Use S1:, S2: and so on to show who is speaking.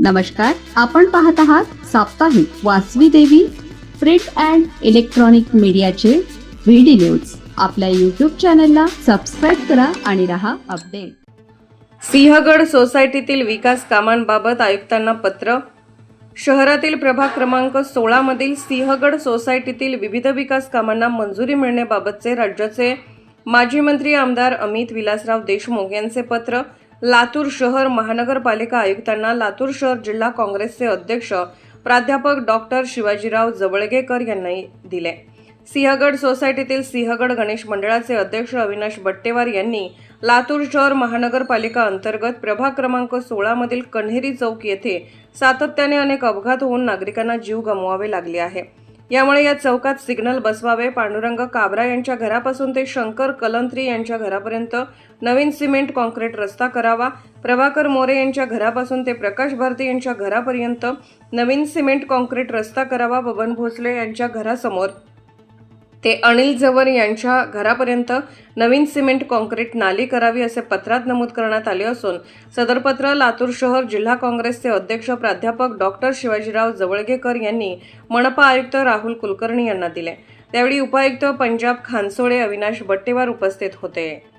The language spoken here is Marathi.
S1: नमस्कार, आपण पाहत आहात साप्ताहिक वासवी देवी प्रिंट अँड इलेक्ट्रॉनिक मीडियाचे व्हीडी न्यूज। आपल्या YouTube चॅनलला सबस्क्राईब करा आणि रहा अपडेट।
S2: सिंहगड सोसायटीतील विकास कामांबाबत आयुक्तांना पत्र। शहरातील प्रभाग क्रमांक 16 मधील सिंहगड सोसायटीतील विविध विकास कामांना मंजुरी मिळण्याबाबतचे राज्याचे माजी मंत्री आमदार अमित विलासराव देशमुख यांचे पत्र लातूर शहर महानगरपालिका आयुक्तांना लातूर शहर जिल्हा काँग्रेसचे अध्यक्ष प्राध्यापक डॉक्टर शिवाजीराव जवळगेकर यांनी दिले। सिंहगड सोसायटीतील सिंहगड गणेश मंडळाचे अध्यक्ष अविनाश बट्टेवार यांनी लातूर शहर महानगरपालिका अंतर्गत प्रभाग क्रमांक 16 मधील कन्हेरी चौक येथे सातत्याने अनेक अपघात होऊन नागरिकांना जीव गमवावे लागले आहे। यामुळे या चौकात सिग्नल बसवावे, पांडुरंग काबरा यांच्या घरापासून ते शंकर कलंत्री यांच्या घरापर्यंत नवीन सिमेंट कॉन्क्रीट रस्ता करावा, प्रभाकर मोरे यांच्या घरापासून ते प्रकाश भारती यांच्या घरापर्यंत नवीन सिमेंट कॉन्क्रीट रस्ता करावा, बबन भोसले यांच्या घरासमोर ते अनिल जवर यांच्या घरापर्यंत नवीन सिमेंट कॉन्क्रीट नाली करावी असे पत्रात नमूद करण्यात आले असून सदर पत्र लातूर शहर जिल्हा काँग्रेसचे अध्यक्ष प्राध्यापक डॉक्टर शिवाजीराव जवळगेकर यांनी मनपा आयुक्त राहुल कुलकर्णी यांना दिले। त्यावेळी उपायुक्त पंजाब खानसोळे, अविनाश बट्टेवार उपस्थित होते।